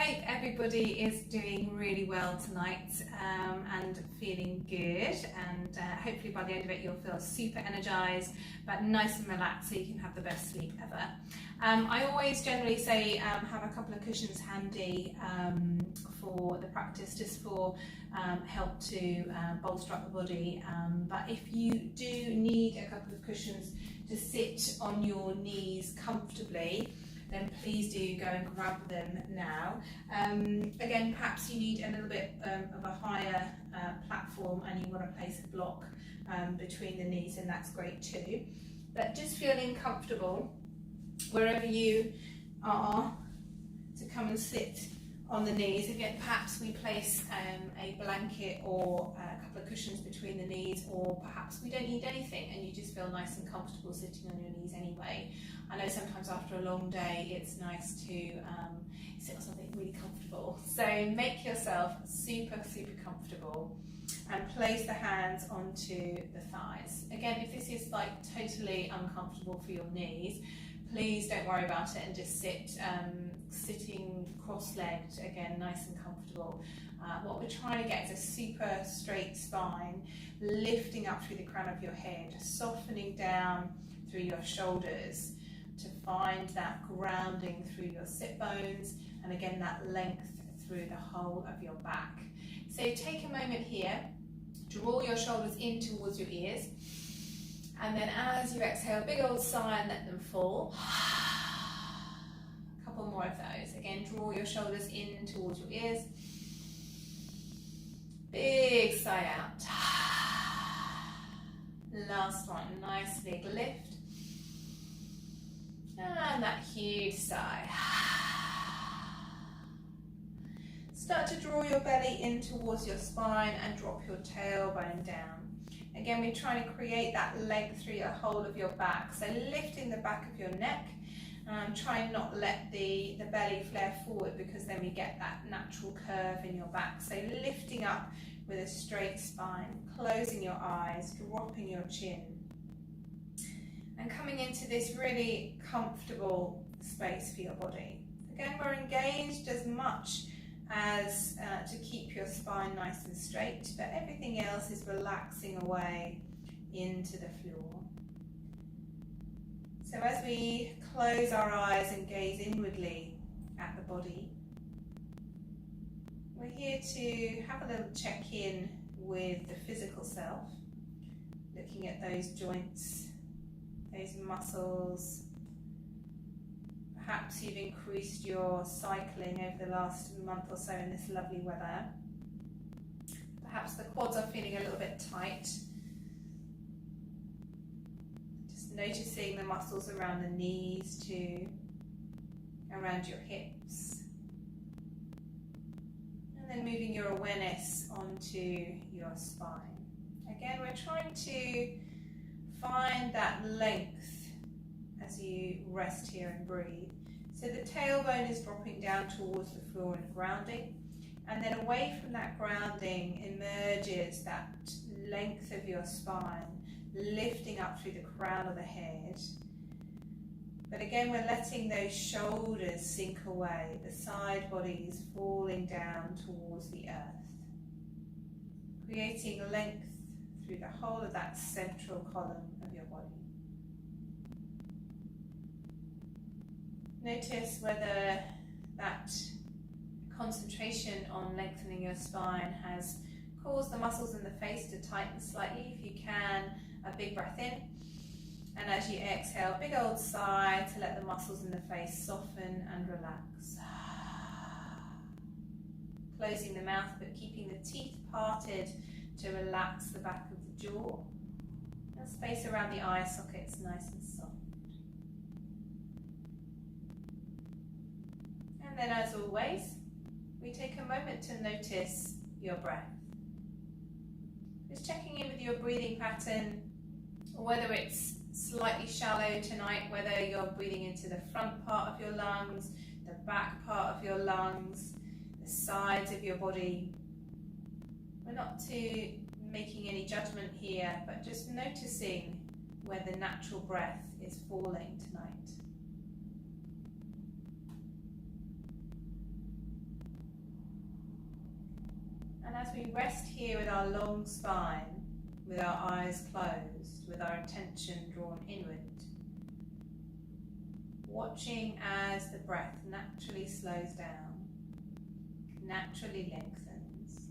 hope everybody is doing really well tonight and feeling good, and hopefully by the end of it you'll feel super energized but nice and relaxed so you can have the best sleep ever. I always generally say have a couple of cushions handy for the practice, just for help to bolster up the body, but if you do need a couple of cushions to sit on your knees comfortably, then please do go and grab them now. Again, perhaps you need a little bit of a higher platform and you want to place a block between the knees, and that's great too. But just feeling comfortable wherever you are to come and sit on the knees. Again, perhaps we place a blanket or a couple of cushions between the knees, or perhaps we don't need anything and you just feel nice and comfortable sitting on your knees anyway. I know sometimes after a long day it's nice to sit on something really comfortable. So make yourself super comfortable and place the hands onto the thighs. Again, if this is like totally uncomfortable for your knees, please don't worry about it and just sitting cross-legged, again, nice and comfortable. What we're trying to get is a super straight spine, lifting up through the crown of your head, softening down through your shoulders to find that grounding through your sit bones, and again that length through the whole of your back. So take a moment here, draw your shoulders in towards your ears, and then as you exhale, big old sigh and let them fall. A couple more of those. Again, draw your shoulders in towards your ears. Big sigh out. Last one, nice big lift. And that huge sigh. Start to draw your belly in towards your spine and drop your tailbone down. Again, we're trying to create that length through the whole of your back. So lifting the back of your neck. Try and not let the belly flare forward, because then we get that natural curve in your back. So lifting up with a straight spine, closing your eyes, dropping your chin, and coming into this really comfortable space for your body. Again, we're engaged as much as to keep your spine nice and straight, but everything else is relaxing away into the floor. So as we close our eyes and gaze inwardly at the body, we're here to have a little check-in with the physical self, looking at those joints, those muscles. Perhaps you've increased your cycling over the last month or so in this lovely weather. Perhaps the quads are feeling a little bit tight. Just noticing the muscles around the knees too, around your hips. And then moving your awareness onto your spine. Again, we're trying to find that length as you rest here and breathe. So the tailbone is dropping down towards the floor and grounding, and then away from that grounding emerges that length of your spine, lifting up through the crown of the head. But again, we're letting those shoulders sink away, the side bodies falling down towards the earth, creating length through the whole of that central column of your body. Notice whether that concentration on lengthening your spine has caused the muscles in the face to tighten slightly. If you can, a big breath in, and as you exhale, big old sigh to let the muscles in the face soften and relax. Closing the mouth but keeping the teeth parted to relax the back of the jaw, and space around the eye sockets nice and soft. And then, as always, we take a moment to notice your breath. Just checking in with your breathing pattern, whether it's slightly shallow tonight, whether you're breathing into the front part of your lungs, the back part of your lungs, the sides of your body. We're not making any judgment here, but just noticing where the natural breath is falling tonight. And as we rest here with our long spine, with our eyes closed, with our attention drawn inward, watching as the breath naturally slows down, naturally lengthens,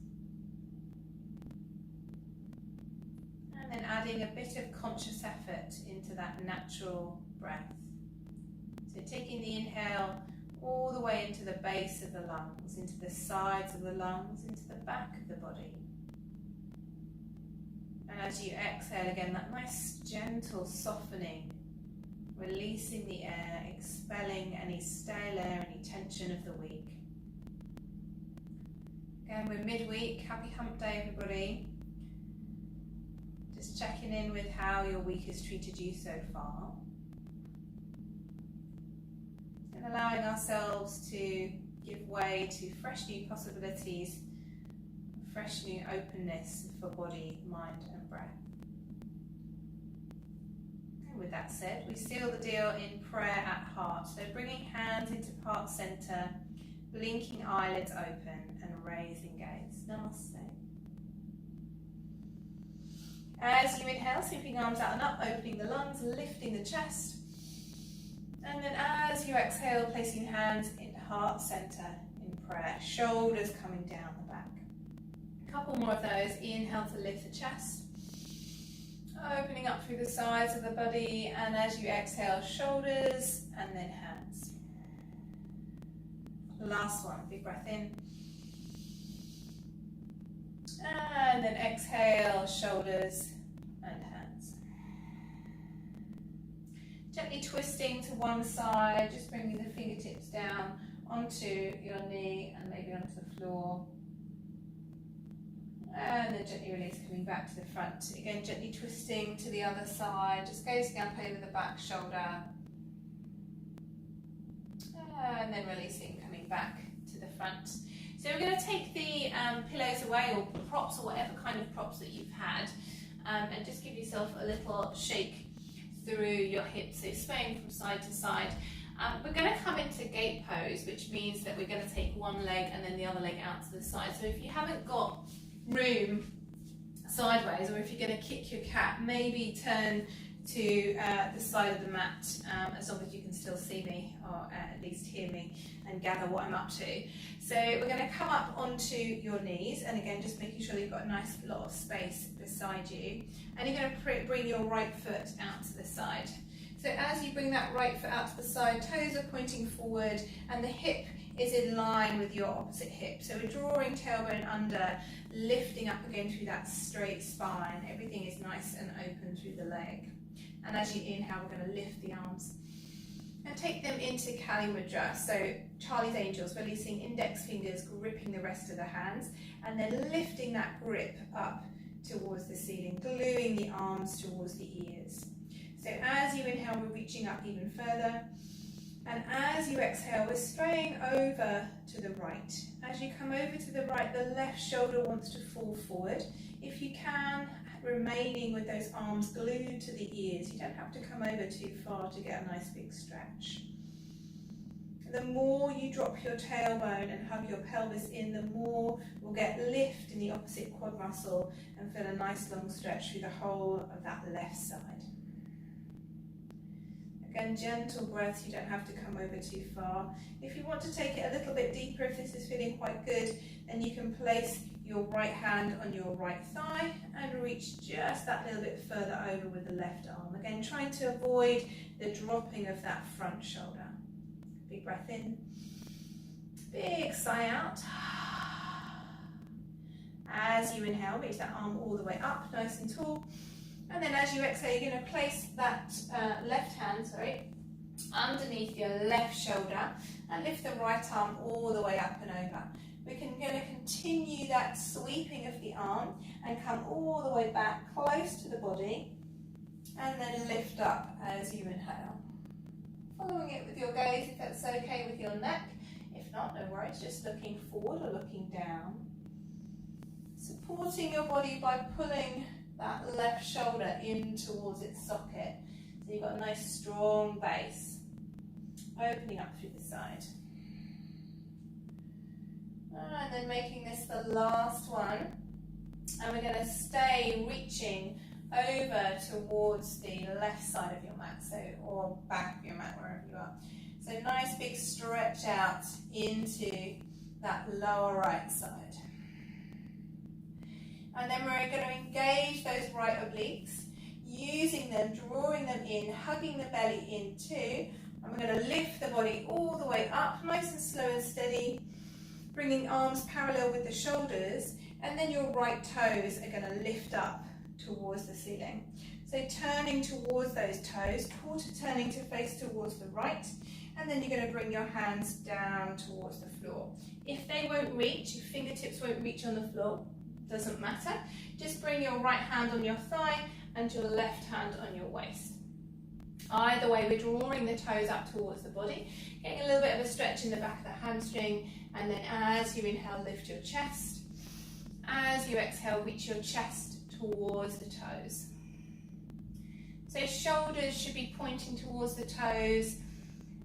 and then adding a bit of conscious effort into that natural breath. So taking the inhale all the way into the base of the lungs, into the sides of the lungs, into the back of the body. And as you exhale again, that nice gentle softening, releasing the air, expelling any stale air, any tension of the week. Again, we're midweek. Happy hump day, everybody. Just checking in with how your week has treated you so far. And allowing ourselves to give way to fresh new possibilities, fresh new openness for body, mind and breath. And with that said, we seal the deal in prayer at heart. So bringing hands into heart center, blinking eyelids open and raising gaze. Namaste. As you inhale, sweeping arms out and up, opening the lungs, lifting the chest. And then as you exhale, placing hands in heart center in prayer, shoulders coming down the back. A couple more of those. Inhale to lift the chest, opening up through the sides of the body, and as you exhale, shoulders and then hands. Last one, big breath in. And then exhale, shoulders and hands. Gently twisting to one side, just bringing the fingertips down onto your knee and maybe onto the floor. And then gently release, coming back to the front. Again, gently twisting to the other side, just gazing up over the back shoulder. And then releasing, coming back to the front. So we're going to take the pillows away, or props, or whatever kind of props that you've had, and just give yourself a little shake through your hips, so swaying from side to side. We're going to come into gate pose, which means that we're going to take one leg and then the other leg out to the side. So if you haven't got room sideways, or if you're going to kick your cat, maybe turn to the side of the mat, as long as you can still see me, or at least hear me and gather what I'm up to. So we're going to come up onto your knees, and again just making sure that you've got a nice lot of space beside you, and you're going to bring your right foot out to the side. So as you bring that right foot out to the side, toes are pointing forward and the hip is in line with your opposite hip. So we're drawing tailbone under, lifting up again through that straight spine. Everything is nice and open through the leg. And as you inhale, we're going to lift the arms and take them into Kali Mudra. So Charlie's Angels, releasing index fingers, gripping the rest of the hands, and then lifting that grip up towards the ceiling, gluing the arms towards the ears. So as you inhale, we're reaching up even further. And as you exhale, we're straying over to the right. As you come over to the right, the left shoulder wants to fall forward. If you can, remaining with those arms glued to the ears. You don't have to come over too far to get a nice big stretch. The more you drop your tailbone and hug your pelvis in, the more we'll get lift in the opposite quad muscle and feel a nice long stretch through the whole of that left side. Again, gentle breaths, you don't have to come over too far. If you want to take it a little bit deeper, if this is feeling quite good, then you can place your right hand on your right thigh and reach just that little bit further over with the left arm. Again, trying to avoid the dropping of that front shoulder. Big breath in, big sigh out. As you inhale, reach that arm all the way up, nice and tall. And then as you exhale, you're going to place that left hand, underneath your left shoulder and lift the right arm all the way up and over. We're going to continue that sweeping of the arm and come all the way back close to the body and then lift up as you inhale. Following it with your gaze, if that's okay with your neck. If not, no worries, just looking forward or looking down. Supporting your body by pulling that left shoulder in towards its socket. So you've got a nice strong base. Opening up through the side. And and then making this the last one. And we're going to stay reaching over towards the left side of your mat, so, or back of your mat, wherever you are. So nice big stretch out into that lower right side. And then we're going to engage those right obliques, using them, drawing them in, hugging the belly in too. And we're going to lift the body all the way up, nice and slow and steady, bringing arms parallel with the shoulders, and then your right toes are going to lift up towards the ceiling. So turning towards those toes, quarter turning to face towards the right, and then you're going to bring your hands down towards the floor. If they won't reach, your fingertips won't reach on the floor, doesn't matter. Just bring your right hand on your thigh and your left hand on your waist. Either way, we're drawing the toes up towards the body, getting a little bit of a stretch in the back of the hamstring, and then as you inhale, lift your chest. As you exhale, reach your chest towards the toes. So shoulders should be pointing towards the toes,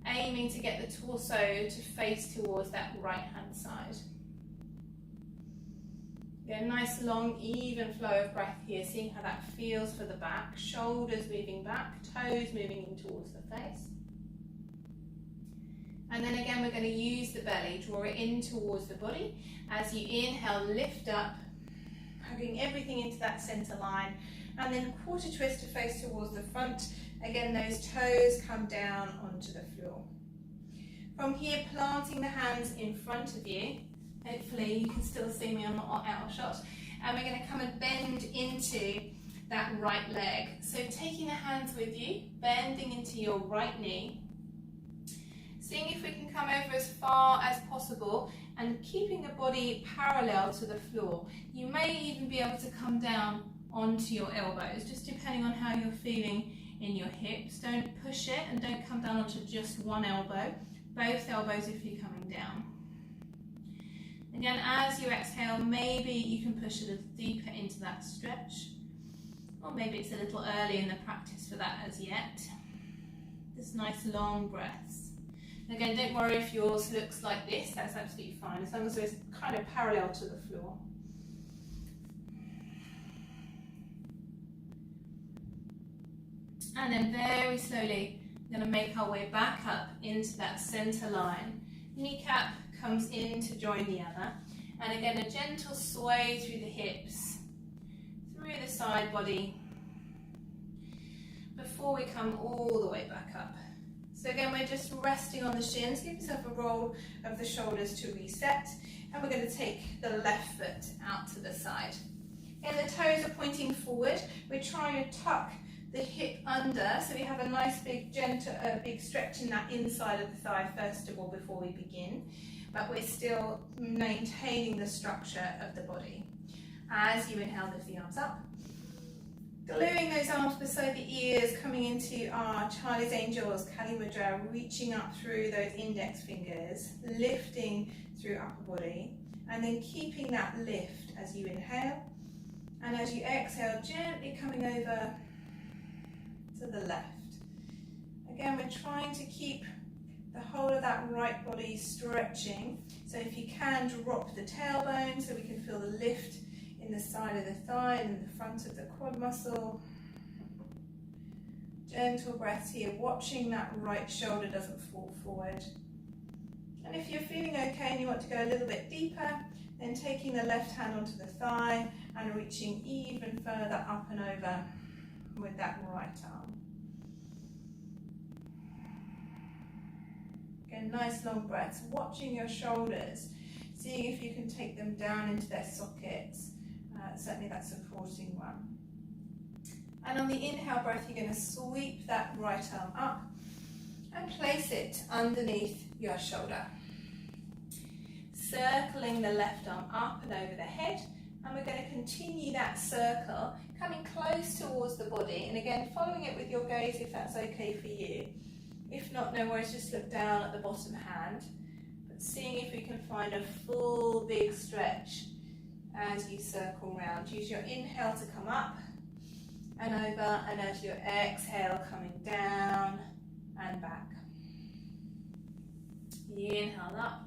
aiming to get the torso to face towards that right hand side. Get a nice long even flow of breath here, seeing how that feels for the back. Shoulders moving back, toes moving in towards the face. And then again, we're going to use the belly, draw it in towards the body. As you inhale, lift up, hugging everything into that center line. And then quarter twist to face towards the front. Again, those toes come down onto the floor. From here, planting the hands in front of you. Hopefully you can still see me, I'm not out of shot. And we're going to come and bend into that right leg. So taking the hands with you, bending into your right knee. Seeing if we can come over as far as possible and keeping the body parallel to the floor. You may even be able to come down onto your elbows, just depending on how you're feeling in your hips. Don't push it and don't come down onto just one elbow. Both elbows if you're coming down. Again, as you exhale, maybe you can push a little deeper into that stretch. Or maybe it's a little early in the practice for that as yet. Just nice long breaths. Again, don't worry if yours looks like this, that's absolutely fine, as long as it's kind of parallel to the floor. And then very slowly, we're going to make our way back up into that center line. Kneecap comes in to join the other. And again, a gentle sway through the hips, through the side body, before we come all the way back up. So again, we're just resting on the shins. Give yourself a roll of the shoulders to reset. And we're going to take the left foot out to the side. And the toes are pointing forward. We're trying to tuck the hip under, so we have a nice big gentle, big stretch in that inside of the thigh first of all before we begin. But we're still maintaining the structure of the body. As you inhale, lift the arms up. Gluing those arms beside the ears, coming into our Charlie's Angels, Kali Mudra, reaching up through those index fingers, lifting through upper body, and then keeping that lift as you inhale. And as you exhale, gently coming over to the left. Again, we're trying to keep the whole of that right body stretching. So if you can, drop the tailbone so we can feel the lift in the side of the thigh and in the front of the quad muscle. Gentle breaths here, watching that right shoulder doesn't fall forward. And if you're feeling okay and you want to go a little bit deeper, then taking the left hand onto the thigh and reaching even further up and over with that right arm. Again, nice long breaths, watching your shoulders, seeing if you can take them down into their sockets. Certainly that supporting one. And on the inhale breath, you're going to sweep that right arm up and place it underneath your shoulder. Circling the left arm up and over the head, and we're going to continue that circle, coming close towards the body, and again following it with your gaze if that's okay for you. If not, no worries, just look down at the bottom hand, but seeing if we can find a full big stretch as you circle round. Use your inhale to come up and over, and as your exhale, coming down and back. Inhale up.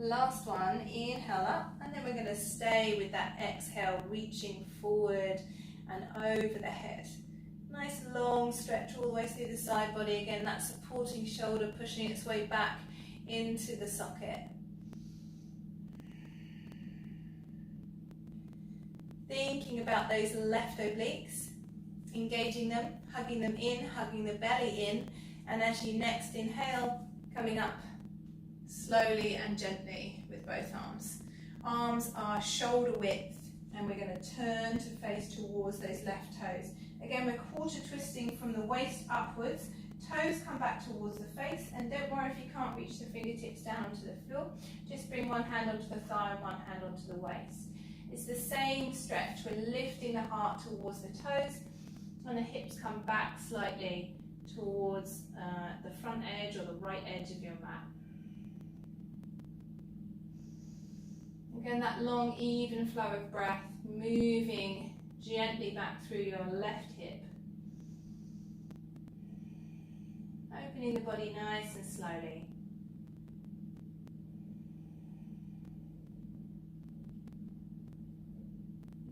Last one, inhale up, and then we're going to stay with that exhale, reaching forward and over the head. Nice long stretch all the way through the side body. Again, that supporting shoulder pushing its way back into the socket. Thinking about those left obliques, engaging them, hugging them in, hugging the belly in, and as you next inhale, coming up slowly and gently with both arms. Arms are shoulder width, and we're going to turn to face towards those left toes. Again, we're quarter twisting from the waist upwards. Toes come back towards the face, and don't worry if you can't reach the fingertips down onto the floor. Just bring one hand onto the thigh and one hand onto the waist. It's the same stretch. We're lifting the heart towards the toes, and the hips come back slightly towards the front edge or the right edge of your mat. Again, that long, even flow of breath, moving gently back through your left hip. Opening the body nice and slowly.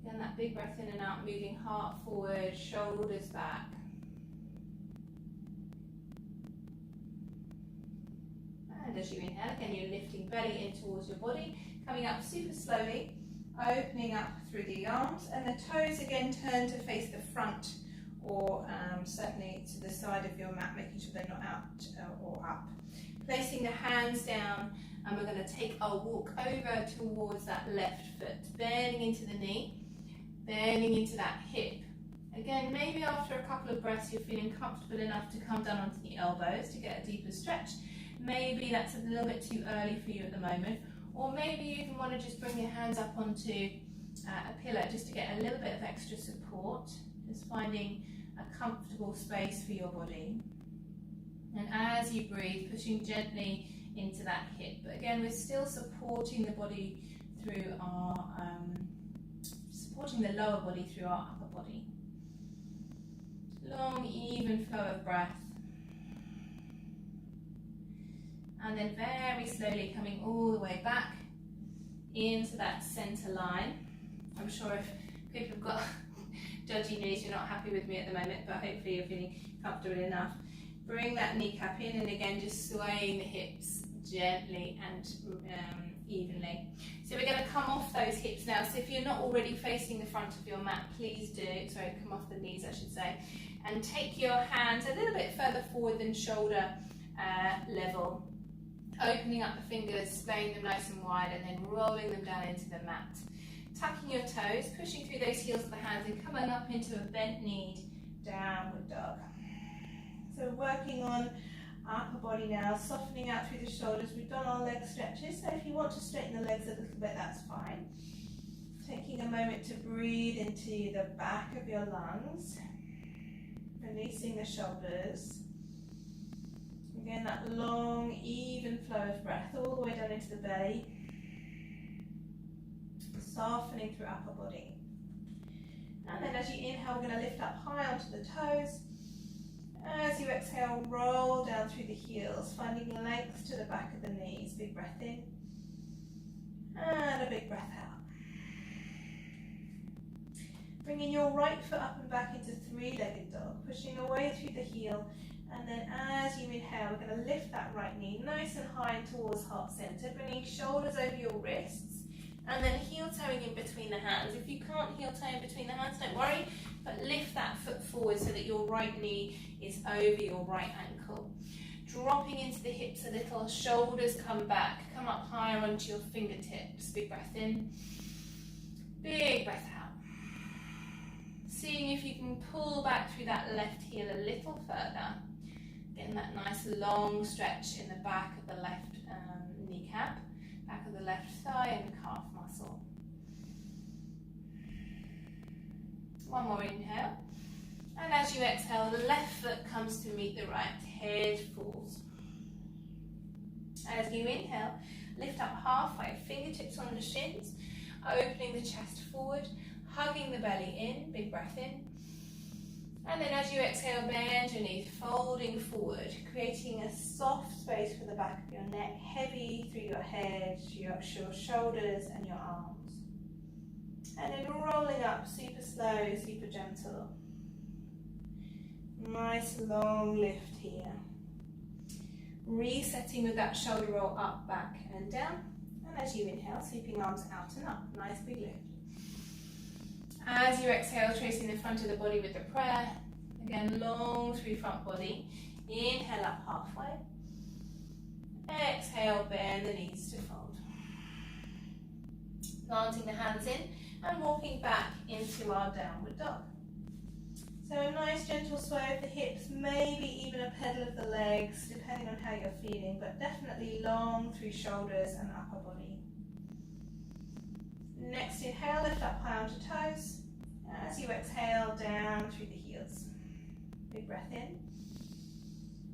Again, that big breath in and out, moving heart forward, shoulders back. And as you inhale, again, you're lifting belly in towards your body, coming up super slowly, opening up through the arms, and the toes again turn to face the front or certainly to the side of your mat, making sure they're not out or up. Placing the hands down, and we're going to take our walk over towards that left foot, bending into the knee, bending into that hip. Again, maybe after a couple of breaths you're feeling comfortable enough to come down onto the elbows to get a deeper stretch. Maybe that's a little bit too early for you at the moment, or maybe you even want to just bring your hands up onto a pillow just to get a little bit of extra support, just finding a comfortable space for your body. And as you breathe, pushing gently into that hip. But again, we're still supporting the body through our, supporting the lower body through our upper body. Long, even flow of breath. And then very slowly coming all the way back into that center line. I'm sure if people have got judgy knees, you're not happy with me at the moment, but hopefully you're feeling comfortable enough. Bring that kneecap in, and again just swaying the hips gently and evenly. So we're going to come off those hips now. So if you're not already facing the front of your mat, please do. Sorry, come off the knees I should say. And take your hands a little bit further forward than shoulder level. Opening up the fingers, swaying them nice and wide, and then rolling them down into the mat. Tucking your toes, pushing through those heels of the hands, and coming up into a bent knee, downward dog. So working on upper body now, softening out through the shoulders. We've done our leg stretches, so if you want to straighten the legs a little bit, that's fine. Taking a moment to breathe into the back of your lungs, releasing the shoulders. Again, that long, even flow of breath all the way down into the belly, softening through upper body. And then as you inhale, we're going to lift up high onto the toes. As you exhale, roll down through the heels, finding length to the back of the knees. Big breath in, and a big breath out. Bringing your right foot up and back into three-legged dog, pushing away through the heel. And then as you inhale, we're going to lift that right knee nice and high towards heart center, bringing shoulders over your wrists, and then heel toeing in between the hands. If you can't heel toe in between the hands, don't worry, but lift that foot forward so that your right knee is over your right ankle. Dropping into the hips a little, shoulders come back, come up higher onto your fingertips. Big breath in, big breath out. Seeing if you can pull back through that left heel a little further. Getting that nice long stretch in the back of the left kneecap, back of the left thigh and calf muscle. One more inhale. And as you exhale, the left foot comes to meet the right, head falls. As you inhale, lift up halfway, fingertips on the shins, opening the chest forward, hugging the belly in, big breath in. And then as you exhale, bend your knees, folding forward, creating a soft space for the back of your neck, heavy through your head, your shoulders and your arms. And then rolling up, super slow, super gentle. Nice long lift here. Resetting with that shoulder roll up, back and down. And as you inhale, sweeping arms out and up. Nice big lift. As you exhale, tracing the front of the body with the prayer. Again, long through front body. Inhale up halfway. Exhale, bend the knees to fold. Planting the hands in and walking back into our downward dog. So a nice gentle sway of the hips, maybe even a pedal of the legs, depending on how you're feeling, but definitely long through shoulders and upper body. Next inhale, lift up high onto toes. As you exhale, down through the heels. Big breath in.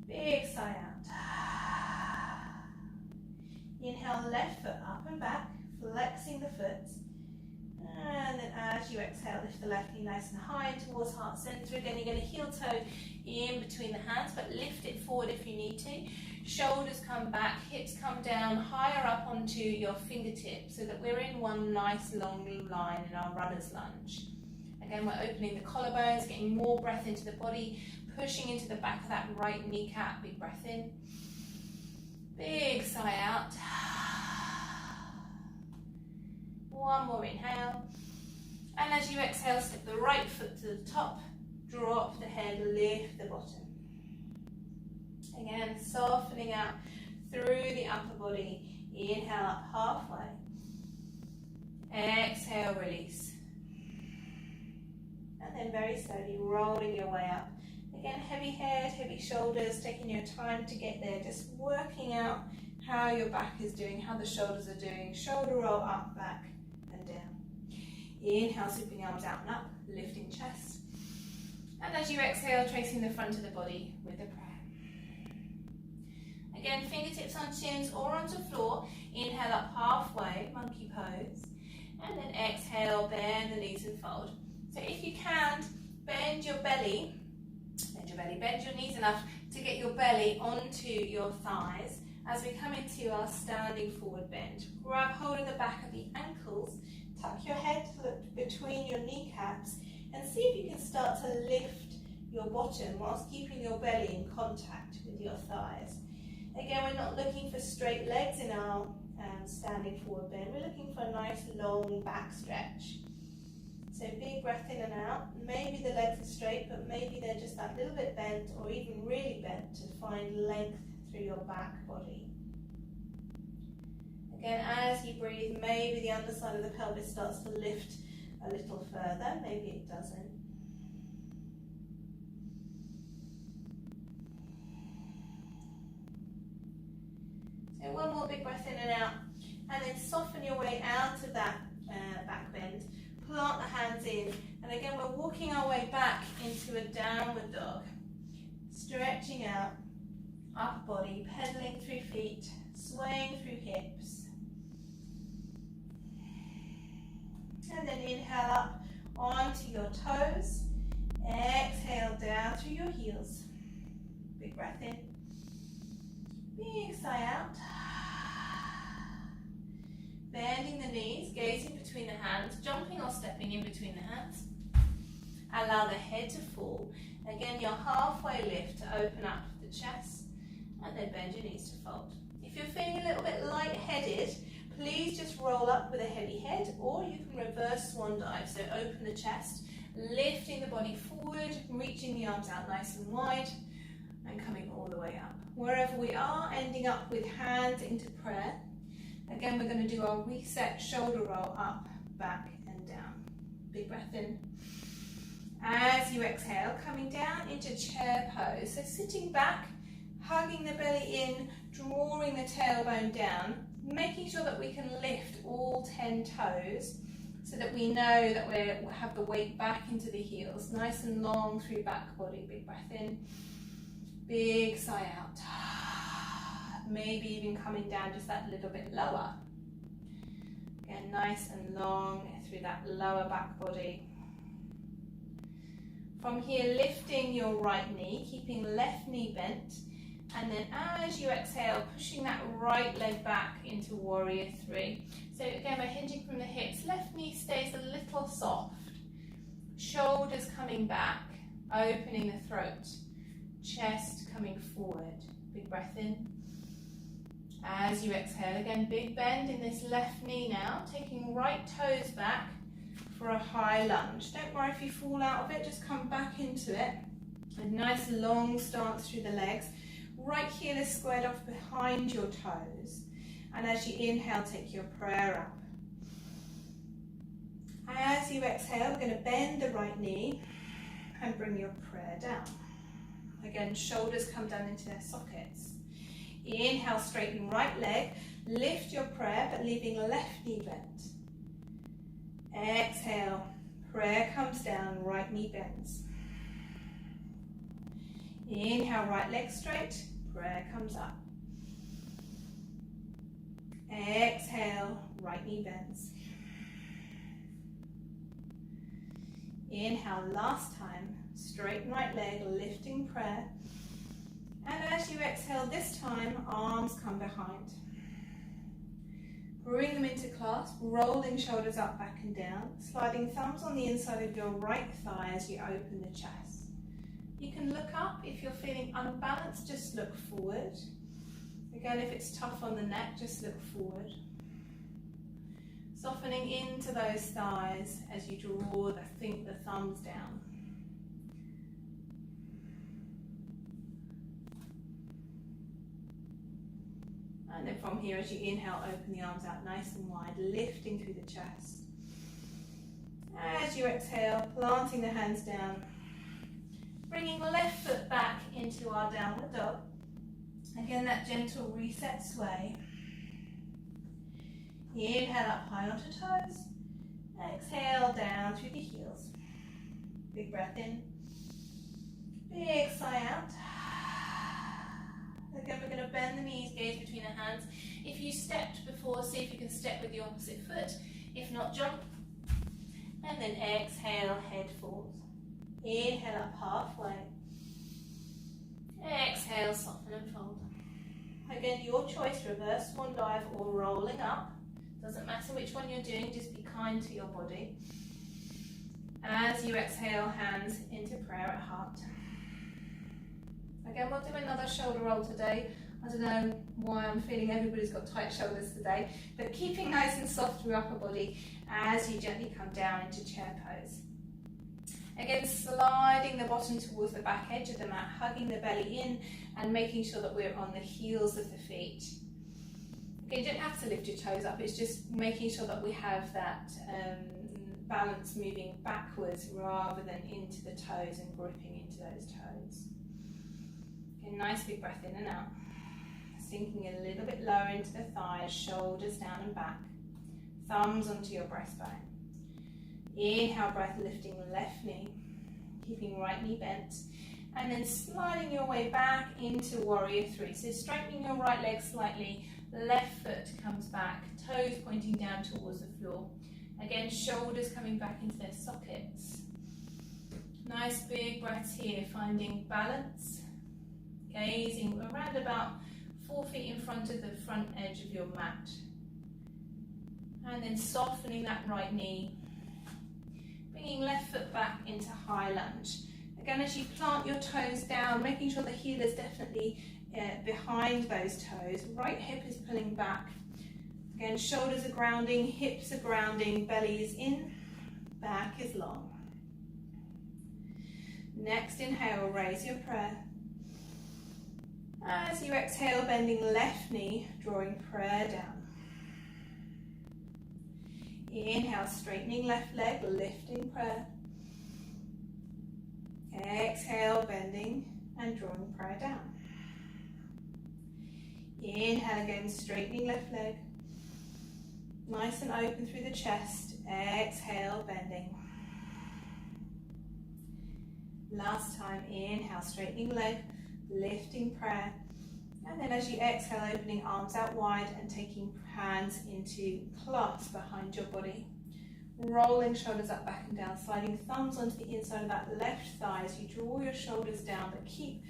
Big sigh out. Inhale, left foot up and back, flexing the foot. And then as you exhale, lift the left knee nice and high towards heart center. Again, you're going to heel toe in between the hands, but lift it forward if you need to. Shoulders come back, hips come down, higher up onto your fingertips so that we're in one nice long line in our runner's lunge. Again, we're opening the collarbones, getting more breath into the body, pushing into the back of that right kneecap. Big breath in. Big sigh out. One more inhale. And as you exhale, step the right foot to the top, drop the head, lift the bottom. Again, softening out through the upper body. Inhale up halfway. Exhale, release. And then very slowly rolling your way up. Again, heavy head, heavy shoulders, taking your time to get there, just working out how your back is doing, how the shoulders are doing. Shoulder roll up, back and down. Inhale, sweeping arms out and up, lifting chest. And as you exhale, tracing the front of the body with a prayer. Again, fingertips on shins or onto floor. Inhale up halfway, monkey pose. And then exhale, bend the knees and fold. So if you can, bend your knees enough to get your belly onto your thighs as we come into our standing forward bend. Grab hold of the back of the ankles, tuck your head between your kneecaps and see if you can start to lift your bottom whilst keeping your belly in contact with your thighs. Again, we're not looking for straight legs in our standing forward bend, we're looking for a nice long back stretch. So big breath in and out. Maybe the legs are straight, but maybe they're just that little bit bent or even really bent to find length through your back body. Again, as you breathe, maybe the underside of the pelvis starts to lift a little further, maybe it doesn't. So one more big breath in and out, and then soften your way out of that back bend. Plant the hands in, and again we're walking our way back into a downward dog. Stretching out, upper body, pedaling through feet, swaying through hips. And then inhale up onto your toes. Exhale down through your heels. Big breath in. Big sigh out. Bending the knees, gazing between the hands, jumping or stepping in between the hands. Allow the head to fall. Again, your halfway lift to open up the chest, and then bend your knees to fold. If you're feeling a little bit lightheaded, please just roll up with a heavy head, or you can reverse swan dive. So open the chest, lifting the body forward, reaching the arms out nice and wide, and coming all the way up. Wherever we are, ending up with hands into prayer. Again, we're going to do our reset shoulder roll up, back and down. Big breath in. As you exhale, coming down into chair pose. So sitting back, hugging the belly in, drawing the tailbone down, making sure that we can lift all 10 toes so that we know that we have the weight back into the heels. Nice and long through back body. Big breath in. Big sigh out. Maybe even coming down just that little bit lower. Again, nice and long through that lower back body. From here, lifting your right knee, keeping left knee bent, and then as you exhale, pushing that right leg back into warrior three. So again, we're hinging from the hips, left knee stays a little soft, shoulders coming back, opening the throat, chest coming forward. Big breath in. As you exhale, again, big bend in this left knee now, taking right toes back for a high lunge. Don't worry if you fall out of it, just come back into it. A nice long stance through the legs. Right heel is squared off behind your toes. And as you inhale, take your prayer up. As you exhale, we're going to bend the right knee and bring your prayer down. Again, shoulders come down into their sockets. Inhale, straighten right leg, lift your prayer, but leaving left knee bent. Exhale, prayer comes down, right knee bends. Inhale, right leg straight, prayer comes up. Exhale, right knee bends. Inhale, last time, straighten right leg, lifting prayer. And as you exhale this time, arms come behind. Bring them into clasp, rolling shoulders up, back and down, sliding thumbs on the inside of your right thigh as you open the chest. You can look up. If you're feeling unbalanced, just look forward. Again, if it's tough on the neck, just look forward. Softening into those thighs as you draw the thumbs down. And then from here, as you inhale, open the arms out nice and wide, lifting through the chest. As you exhale, planting the hands down, bringing left foot back into our downward dog. Again, that gentle reset sway. Inhale up high onto toes. Exhale down through the heels. Big breath in. Big sigh out. Again, we're going to bend the knees, gaze between the hands. If you stepped before, see if you can step with the opposite foot. If not, jump. And then exhale, head falls. Inhale up halfway. Exhale, soften and fold. Again, your choice, reverse swan dive or rolling up. Doesn't matter which one you're doing, just be kind to your body. As you exhale, hands into prayer at heart. Again, we'll do another shoulder roll today. I don't know why I'm feeling everybody's got tight shoulders today, but keeping nice and soft through upper body as you gently come down into chair pose. Again, sliding the bottom towards the back edge of the mat, hugging the belly in and making sure that we're on the heels of the feet. Okay, you don't have to lift your toes up, it's just making sure that we have that balance moving backwards rather than into the toes and gripping into those toes. Okay, nice big breath in and out. Sinking a little bit lower into the thighs, shoulders down and back. Thumbs onto your breastbone. Inhale, breath lifting left knee, keeping right knee bent. And then sliding your way back into warrior three. So straightening your right leg slightly, left foot comes back, toes pointing down towards the floor. Again, shoulders coming back into their sockets. Nice big breaths here, finding balance. Gazing around about 4 feet in front of the front edge of your mat. And then softening that right knee. Bringing left foot back into high lunge. Again, as you plant your toes down, making sure the heel is definitely behind those toes. Right hip is pulling back. Again, shoulders are grounding, hips are grounding, belly is in, back is long. Next inhale, raise your prayer. As you exhale, bending left knee, drawing prayer down. Inhale, straightening left leg, lifting prayer. Exhale, bending and drawing prayer down. Inhale again, straightening left leg. Nice and open through the chest. Exhale, bending. Last time, inhale, straightening leg, lifting prayer. And then as you exhale, opening arms out wide and taking hands into clasp behind your body. Rolling shoulders up, back and down, sliding thumbs onto the inside of that left thigh as you draw your shoulders down, but keep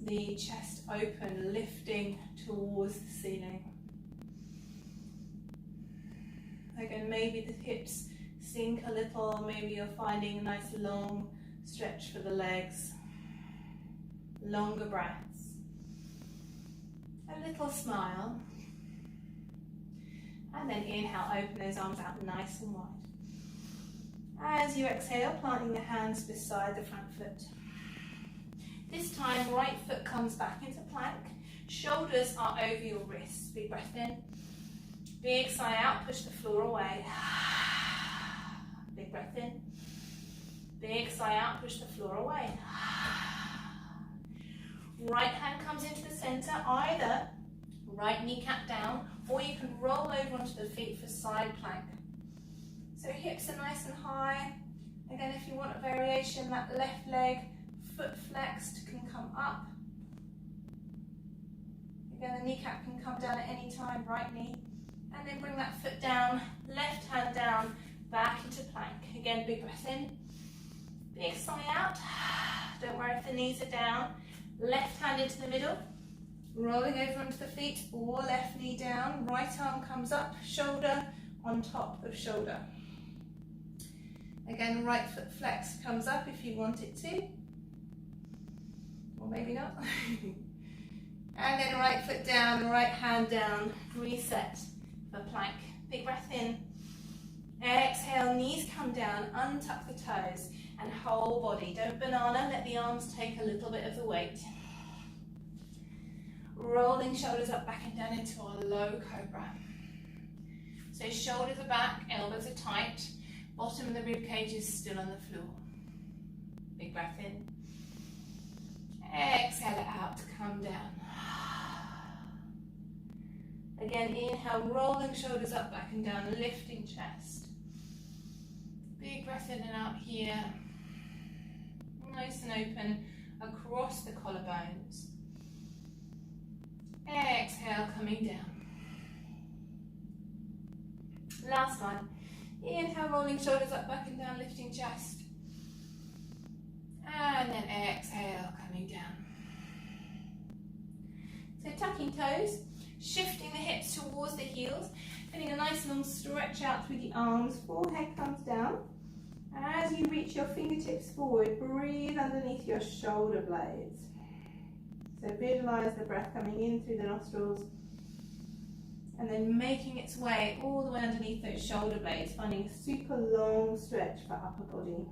the chest open, lifting towards the ceiling. Again, maybe the hips sink a little, maybe you're finding a nice long stretch for the legs. Longer breaths. A little smile. And then inhale, open those arms out nice and wide. As you exhale, planting the hands beside the front foot. This time, right foot comes back into plank. Shoulders are over your wrists. Big breath in. Big sigh out, push the floor away. Big breath in. Big sigh out, push the floor away. Right hand comes into the center, either right kneecap down, or you can roll over onto the feet for side plank. So hips are nice and high. Again, if you want a variation, that left leg, foot flexed, can come up. Again, the kneecap can come down at any time, right knee. And then bring that foot down, left hand down, back into plank. Again, big breath in. Big sigh out. Don't worry if the knees are down. Left hand into the middle. Rolling over onto the feet, or left knee down. Right arm comes up, shoulder on top of shoulder. Again, right foot flexed comes up if you want it to. Or maybe not. And then right foot down, right hand down. Reset for plank. Big breath in. Exhale, knees come down, untuck the toes, and whole body. Don't banana, let the arms take a little bit of the weight. Rolling shoulders up, back and down into our low cobra. So shoulders are back, elbows are tight, bottom of the rib cage is still on the floor. Big breath in. Exhale it out to come down. Again, inhale, rolling shoulders up, back and down, lifting chest. Big breath in and out here. Nice and open across the collarbones. Exhale, coming down. Last one. Inhale, rolling shoulders up, back and down, lifting chest. And then exhale, coming down. So tucking toes, shifting the hips towards the heels, getting a nice long stretch out through the arms, forehead comes down. As you reach your fingertips forward, breathe underneath your shoulder blades. So visualize the breath coming in through the nostrils and then making its way all the way underneath those shoulder blades, finding a super long stretch for upper body.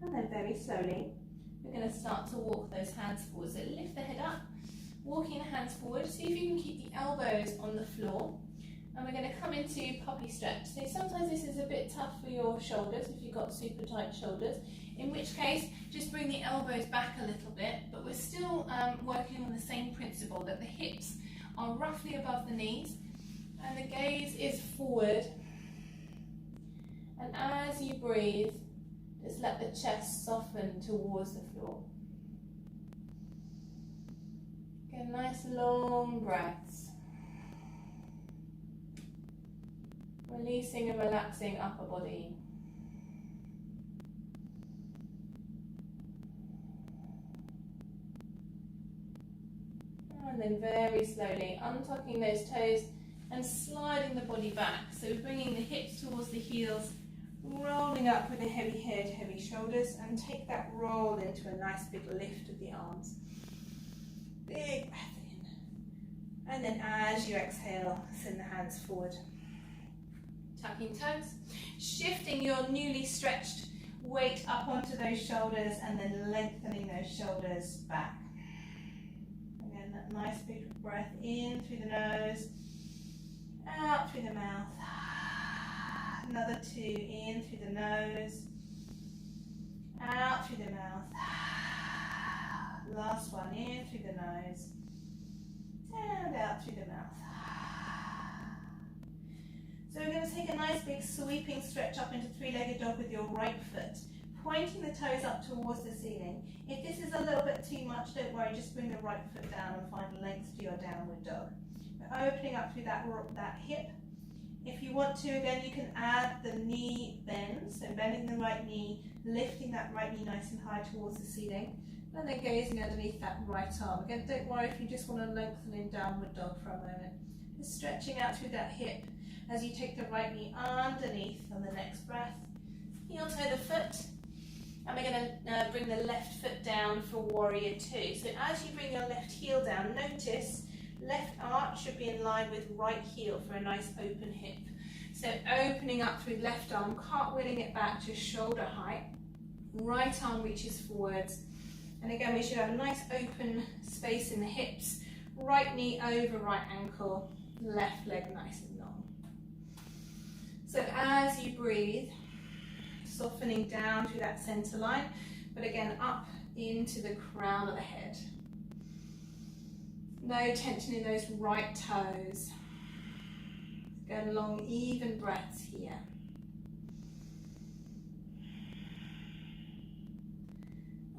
And then very slowly, we're going to start to walk those hands forward. So lift the head up, walking the hands forward. See if you can keep the elbows on the floor. And we're going to come into puppy stretch. So sometimes this is a bit tough for your shoulders if you've got super tight shoulders, in which case just bring the elbows back a little bit, but we're still working on the same principle, that the hips are roughly above the knees and the gaze is forward. And as you breathe, just let the chest soften towards the floor. Get nice long breaths. Releasing and relaxing upper body. And then very slowly untucking those toes and sliding the body back. So bringing the hips towards the heels, rolling up with a heavy head, heavy shoulders, and take that roll into a nice big lift of the arms. Big breath in. And then as you exhale, send the hands forward. Tucking toes, shifting your newly stretched weight up onto those shoulders and then lengthening those shoulders back. Again, that nice big breath in through the nose, out through the mouth. Another two, in through the nose, out through the mouth. Last one, in through the nose, and out through the mouth. So we're going to take a nice big sweeping stretch up into three-legged dog with your right foot. pointing the toes up towards the ceiling. If this is a little bit too much, don't worry, just bring the right foot down and find length to your downward dog. We're opening up through that hip. If you want to, again, you can add the knee bend, so bending the right knee, lifting that right knee nice and high towards the ceiling, and then gazing underneath that right arm. Again, don't worry if you just want to lengthen in downward dog for a moment. Just stretching out through that hip as you take the right knee underneath on the next breath. Heel toe the foot, and we're going to bring the left foot down for warrior two. So as you bring your left heel down, notice left arch should be in line with right heel for a nice open hip. So opening up through left arm, cartwheeling it back to shoulder height. Right arm reaches forwards. And again, we should have a nice open space in the hips. Right knee over right ankle, left leg nice and long. So as you breathe, softening down through that center line, but again up into the crown of the head. No tension in those right toes. Go long, even breaths here.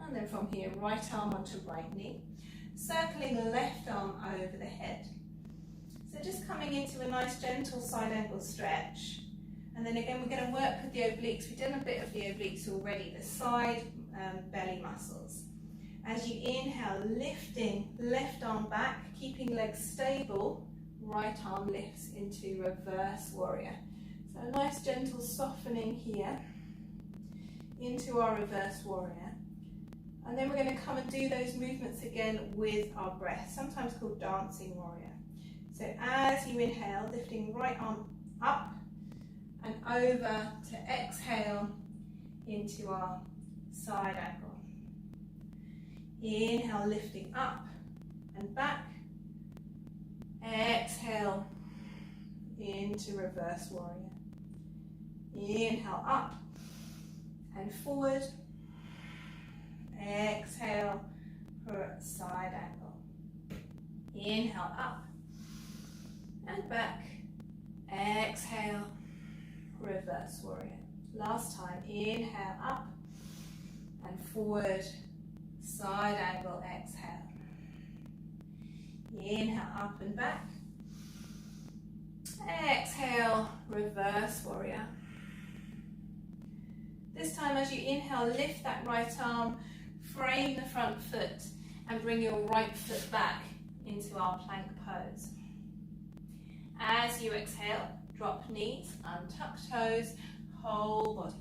And then from here, right arm onto right knee. Circling the left arm over the head. So just coming into a nice gentle side angle stretch. And then again, we're going to work with the obliques. We've done a bit of the obliques already, the side belly muscles. As you inhale, lifting left arm back, keeping legs stable, right arm lifts into reverse warrior. So a nice gentle softening here into our reverse warrior. And then we're going to come and do those movements again with our breath, sometimes called dancing warrior. So as you inhale, lifting right arm up and over to exhale into our side angle. Inhale, lifting up and back. Exhale into reverse warrior. Inhale, up and forward. Exhale for side angle. Inhale, up and back. Exhale, reverse warrior. Last time, inhale, up and forward. Side angle, exhale. Inhale, up and back. Exhale, reverse warrior. This time as you inhale, lift that right arm, frame the front foot, and bring your right foot back into our plank pose. As you exhale, drop knees, untuck toes, whole body.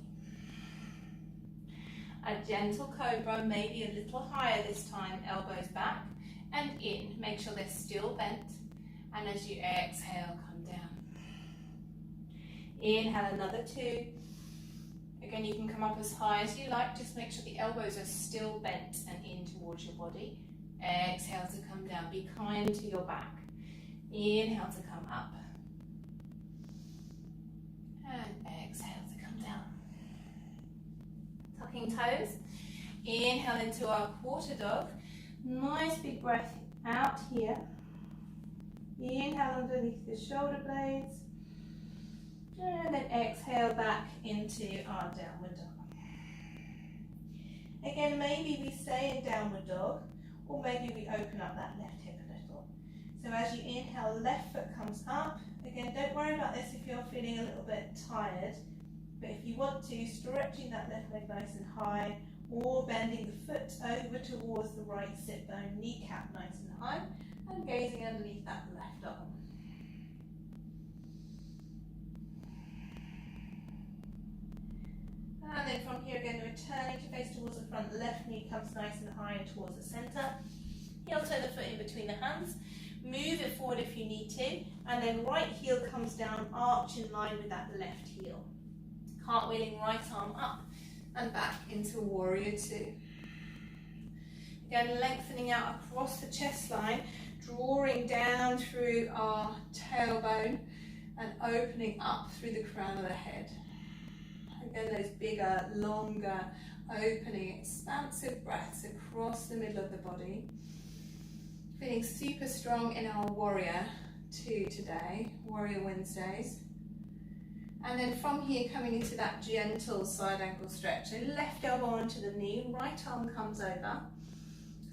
A gentle cobra, maybe a little higher this time, elbows back and in. Make sure they're still bent. And as you exhale, come down. Inhale, another two. Again, you can come up as high as you like. Just make sure the elbows are still bent and in towards your body. Exhale to come down. Be kind to your back. Inhale to come up. And exhale to come down. Tucking toes. Inhale into our quarter dog. Nice big breath out here. Inhale underneath the shoulder blades. And then exhale back into our downward dog. Again, maybe we stay in downward dog, or maybe we open up that left hip a little. So as you inhale, left foot comes up. Again, don't worry about this if you're feeling a little bit tired, but if you want to, stretching that left leg nice and high, or bending the foot over towards the right sit bone, kneecap nice and high, and gazing underneath that left arm. And then from here again, returning to face towards the front, left knee comes nice and high and towards the centre. Heel toe the foot in between the hands. Move it forward if you need to. And then right heel comes down, arch in line with that left heel. Cartwheeling right arm up and back into warrior two. Again, lengthening out across the chest line, drawing down through our tailbone and opening up through the crown of the head. Again, those bigger, longer, opening, expansive breaths across the middle of the body. Feeling super strong in our warrior two today, Warrior Wednesdays. And then from here, coming into that gentle side ankle stretch. So left elbow onto the knee, right arm comes over.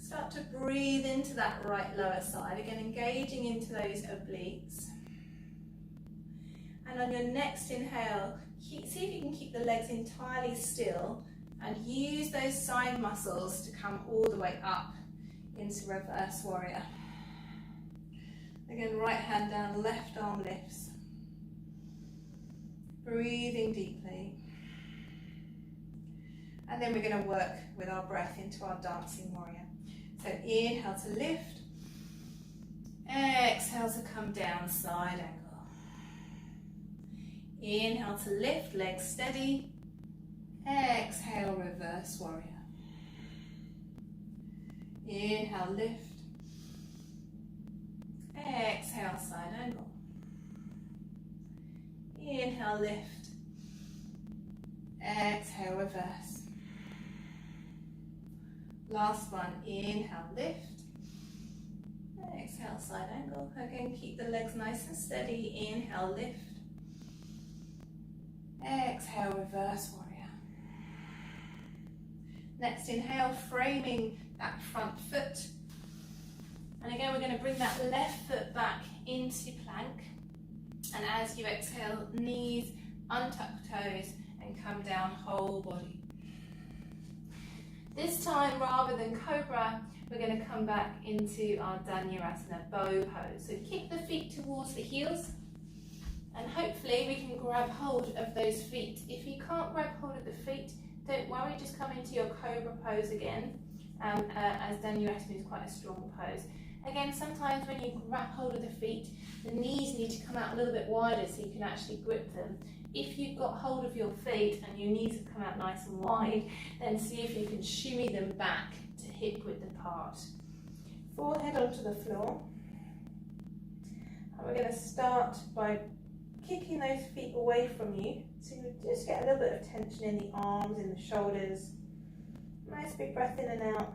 Start to breathe into that right lower side. Again, engaging into those obliques. And on your next inhale, see if you can keep the legs entirely still and use those side muscles to come all the way up into reverse warrior. Again, right hand down, left arm lifts. Breathing deeply. And then we're going to work with our breath into our dancing warrior. So inhale to lift. Exhale to come down, side angle. Inhale to lift, legs steady. Exhale, reverse warrior. Inhale, lift. Exhale, side angle. Inhale, lift. Exhale, reverse. Last one, inhale, lift. Exhale, side angle. Again, keep the legs nice and steady. Inhale, lift. Exhale, reverse warrior. Next inhale, framing that front foot. And again, we're going to bring that left foot back into plank. And as you exhale, knees, untuck toes, and come down whole body. This time, rather than cobra, we're going to come back into our Dhanurasana bow pose. So kick the feet towards the heels. And hopefully we can grab hold of those feet. If you can't grab hold of the feet, don't worry, just come into your cobra pose again, as Dhanurasana is quite a strong pose. Again, sometimes when you grab hold of the feet, the knees need to come out a little bit wider so you can actually grip them. If you've got hold of your feet and your knees have come out nice and wide, then see if you can shimmy them back to hip width apart. Forehead onto the floor. And we're going to start by kicking those feet away from you, so you just get a little bit of tension in the arms, in the shoulders. Nice big breath in and out.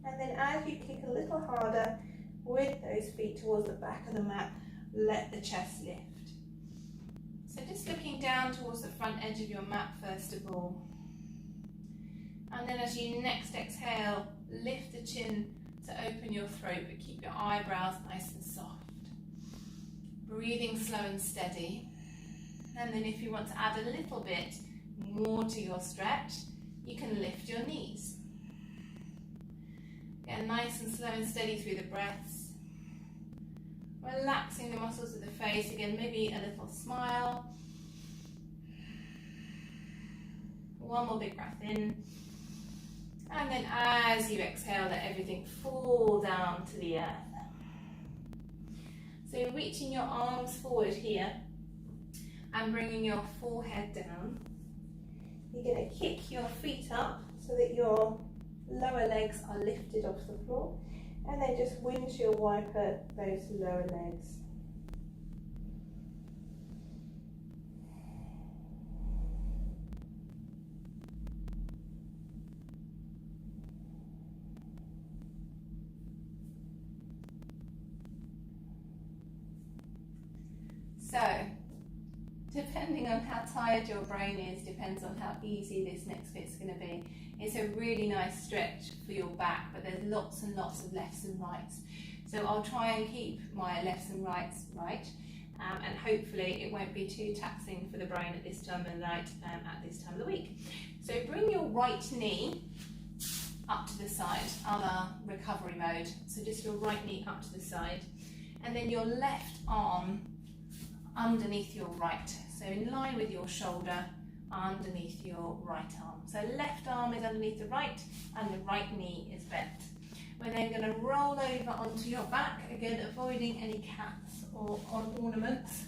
And then as you kick a little harder with those feet towards the back of the mat, let the chest lift. So just looking down towards the front edge of your mat first of all. And then as you next exhale, lift the chin to open your throat, but keep your eyebrows nice and soft. Breathing slow and steady. And then if you want to add a little bit more to your stretch, you can lift your knees. Again, nice and slow and steady through the breaths. Relaxing the muscles of the face. Again, maybe a little smile. One more big breath in. And then as you exhale, let everything fall down to the earth. So reaching your arms forward here and bringing your forehead down. You're going to kick your feet up so that your lower legs are lifted off the floor, and then just windshield wiper those lower legs. So, depending on how tired your brain is, depends on how easy this next bit's going to be. It's a really nice stretch for your back, but there's lots and lots of lefts and rights. So I'll try and keep my lefts and rights right, and hopefully it won't be too taxing for the brain at this time of the night, at this time of the week. So bring your right knee up to the side, a la recovery mode. So just your right knee up to the side, and then your left arm underneath your right, so in line with your shoulder, underneath your right arm. So left arm is underneath the right and the right knee is bent. We're then going to roll over onto your back, again avoiding any cats or ornaments,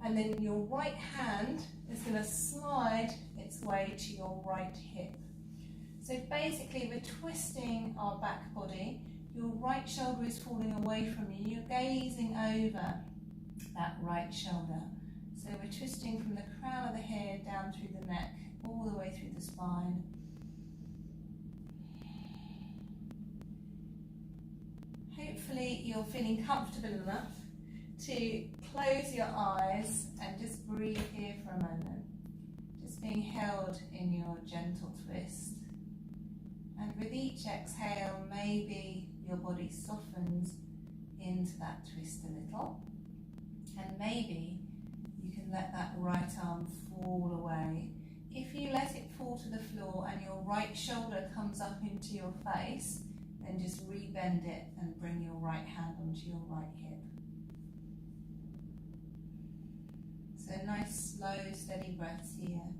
and then your right hand is going to slide its way to your right hip. So basically we're twisting our back body, your right shoulder is falling away from you, you're gazing over that right shoulder. So we're twisting from the crown of the head down through the neck, all the way through the spine. Hopefully you're feeling comfortable enough to close your eyes and just breathe here for a moment. Just being held in your gentle twist. And with each exhale, maybe your body softens into that twist a little. And maybe you can let that right arm fall away. If you let it fall to the floor and your right shoulder comes up into your face, then just rebend it and bring your right hand onto your right hip. So nice, slow, steady breaths here.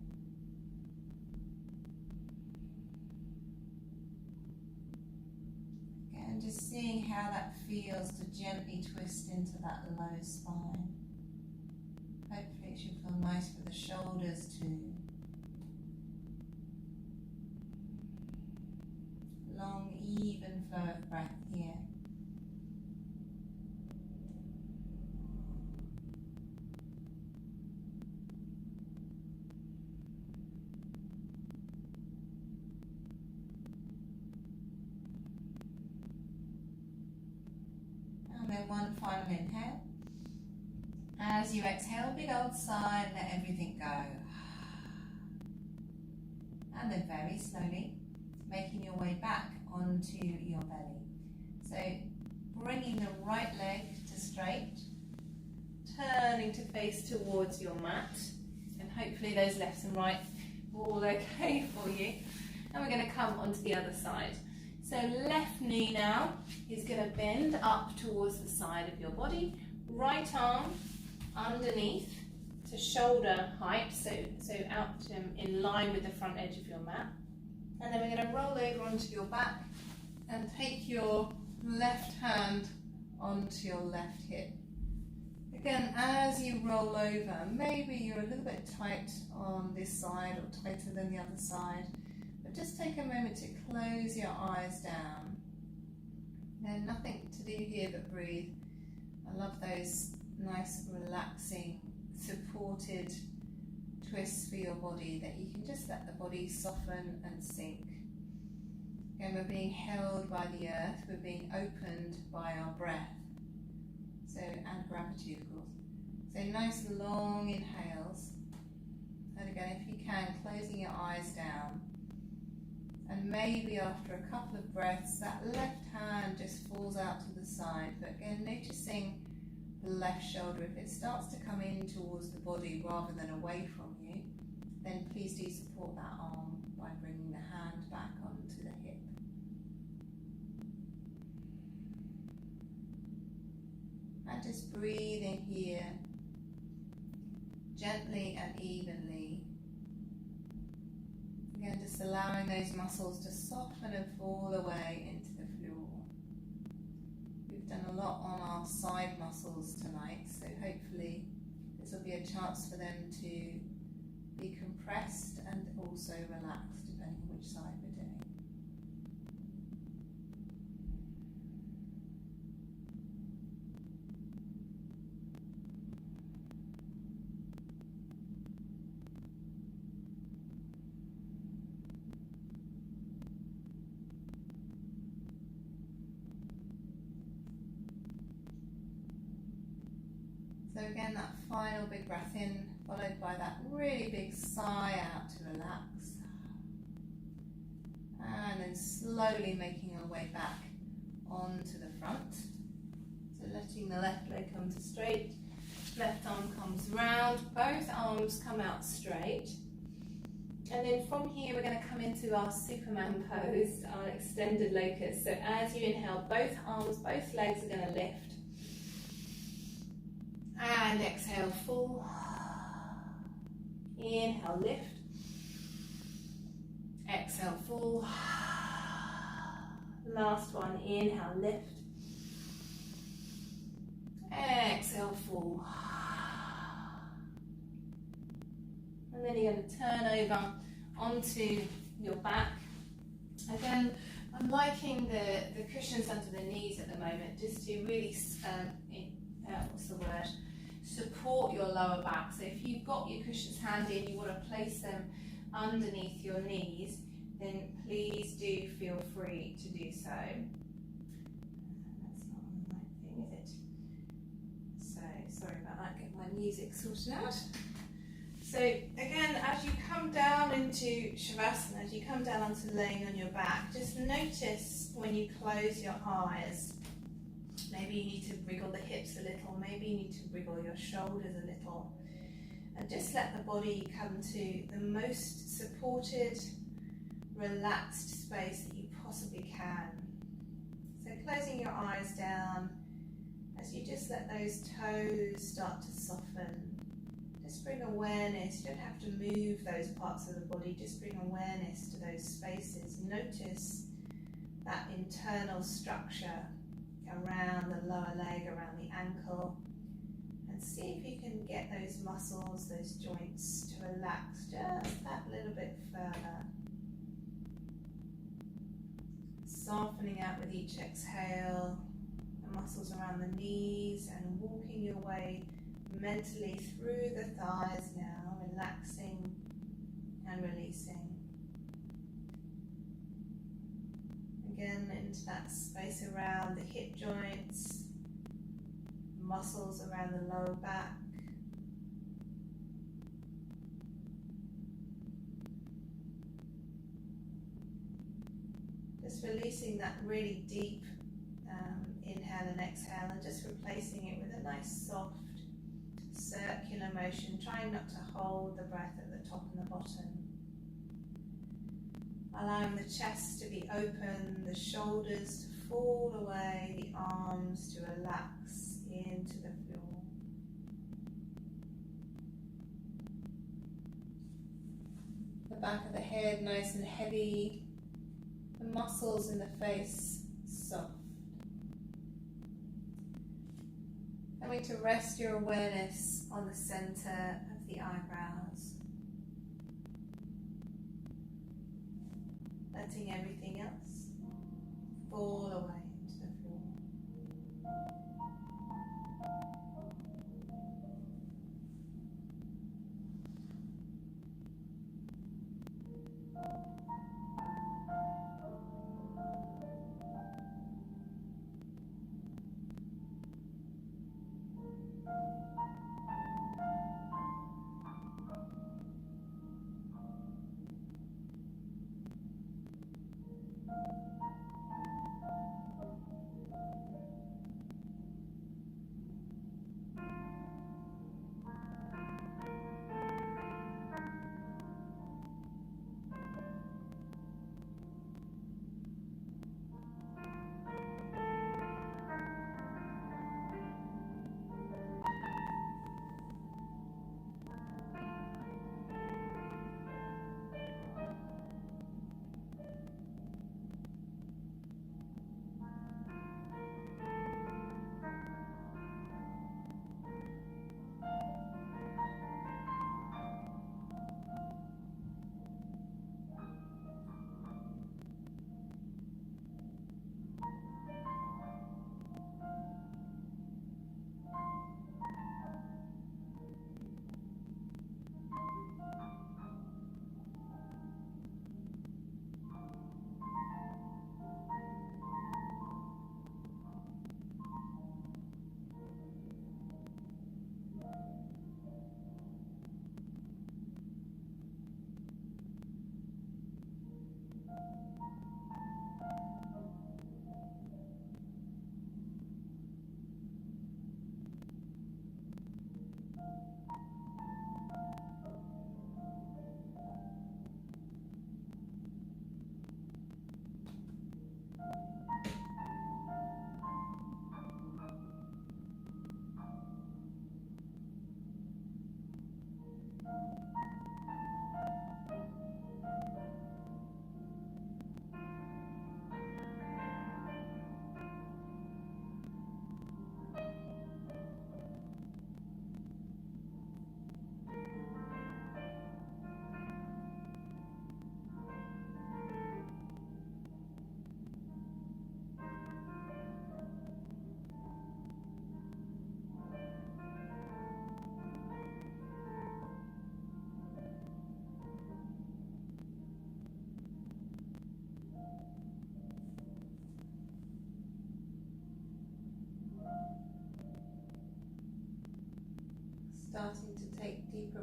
Again, just seeing how that feels to gently twist into that low spine. Hopefully it should feel nice for the shoulders too. Long, even flow of breath here. And then one final inhale. As you exhale, big old sigh and let everything go. And then very slowly, making your way back onto your belly. So bringing the right leg to straight, turning to face towards your mat, and hopefully those left and right are all okay for you. And we're going to come onto the other side. So left knee now is going to bend up towards the side of your body. Right arm underneath to shoulder height, so out in line with the front edge of your mat. And then we're going to roll over onto your back and take your left hand onto your left hip. Again, as you roll over, maybe you're a little bit tight on this side or tighter than the other side, but just take a moment to close your eyes down. There's nothing to do here but breathe. I love those nice, relaxing, supported twists for your body that you can just let the body soften and sink. Again, we're being held by the earth, we're being opened by our breath, and gravity of course. So nice long inhales, and again if you can, closing your eyes down, and maybe after a couple of breaths that left hand just falls out to the side, but again noticing the left shoulder. If it starts to come in towards the body rather than away from you, then please do support that arm by bringing the hand back onto the hip. And just breathing here, gently and evenly. Again, just allowing those muscles to soften and fall away into the floor. We've done a lot on our side muscles tonight, so hopefully this will be a chance for them to be compressed and also relaxed depending on which side we're doing. So again, that final big breath in, followed by that really big sigh out to relax. And then slowly making our way back onto the front. So letting the left leg come to straight, left arm comes round, both arms come out straight. And then from here we're going to come into our Superman pose, our extended locust. So as you inhale, both arms, both legs are going to lift. And exhale, full. Inhale, lift. Exhale, full. Last one, inhale, lift. Exhale, full. And then you're going to turn over onto your back. Again, I'm liking the cushions under the knees at the moment, just to really, support your lower back. So if you've got your cushions handy and you want to place them underneath your knees, then please do feel free to do so. That's not on the right thing, is it? So music sorted out. So again, as you come down into Shavasana, as you come down onto laying on your back, just notice when you close your eyes, maybe you need to wriggle the hips a little, maybe you need to wriggle your shoulders a little, and just let the body come to the most supported, relaxed space that you possibly can. So closing your eyes down, as you just let those toes start to soften. Just bring awareness, you don't have to move those parts of the body, just bring awareness to those spaces. Notice that internal structure around the lower leg, around the ankle, and see if you can get those muscles, those joints to relax just that little bit further. Softening out with each exhale, the muscles around the knees, and walking your way mentally through the thighs now, relaxing and releasing. Again, into that space around the hip joints, muscles around the lower back. Just releasing that really deep inhale and exhale, and just replacing it with a nice soft circular motion, trying not to hold the breath at the top and the bottom. Allowing the chest to be open, the shoulders to fall away, the arms to relax into the floor. The back of the head nice and heavy, the muscles in the face soft. Coming to rest your awareness on the center of the eyebrows. Letting everything else fall away into the floor.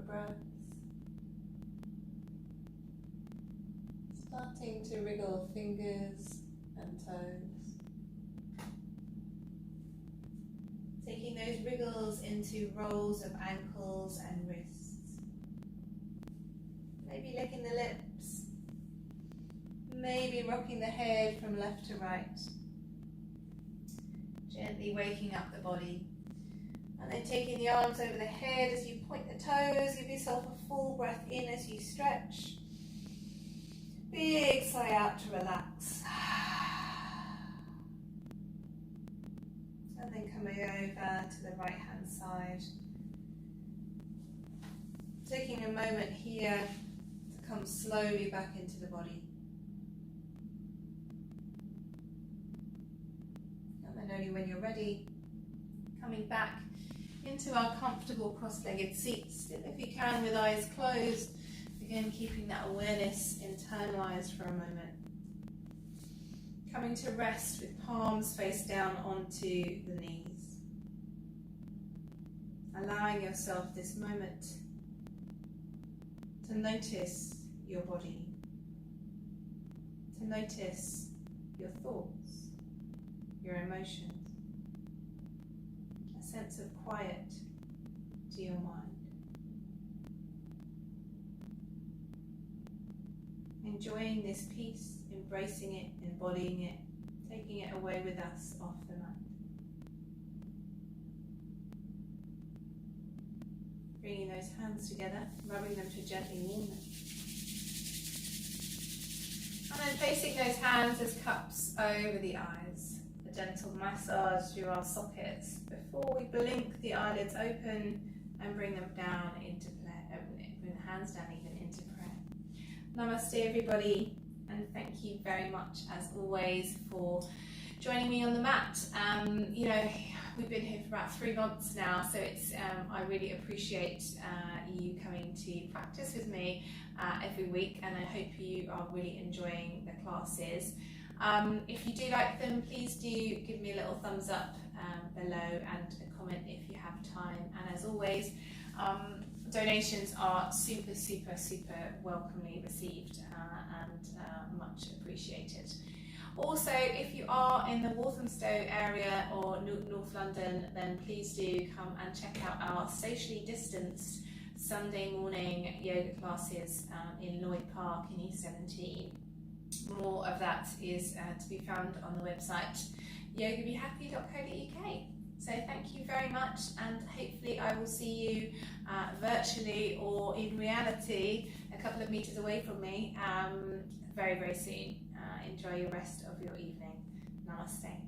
breaths. Starting to wriggle fingers and toes. Taking those wriggles into rolls of ankles and wrists. Maybe licking the lips. Maybe rocking the head from left to right. Gently waking up the body. And then taking the arms over the head as you point the toes. Give yourself a full breath in as you stretch. Big sigh out to relax. And then coming over to the right hand side. Taking a moment here to come slowly back into the body. And then only when you're ready, coming back into our comfortable cross-legged seats, still if you can with eyes closed. Again, keeping that awareness internalized for a moment. Coming to rest with palms face down onto the knees. Allowing yourself this moment to notice your body, to notice your thoughts, your emotions, a sense of quiet to your mind. Enjoying this peace, embracing it, embodying it, taking it away with us off the mat. Bringing those hands together, rubbing them to gently warm them. And then placing those hands as cups over the eyes. A gentle massage through our sockets before we blink the eyelids open and bring them down into prayer. Bring the hands down even into prayer. Namaste everybody, and thank you very much as always for joining me on the mat. You know, we've been here for about 3 months now, so it's I really appreciate you coming to practice with me every week, and I hope you are really enjoying the classes. If you do like them, please do give me a little thumbs up below and a comment if you have time. And as always, donations are super welcomely received and much appreciated. Also, if you are in the Walthamstow area or North London, then please do come and check out our socially distanced Sunday morning yoga classes in Lloyd Park in E17. More of that is to be found on the website yogabehappy.co.uk. So thank you very much, and hopefully I will see you virtually or in reality a couple of meters away from me very soon. Enjoy the rest of your evening. Namaste.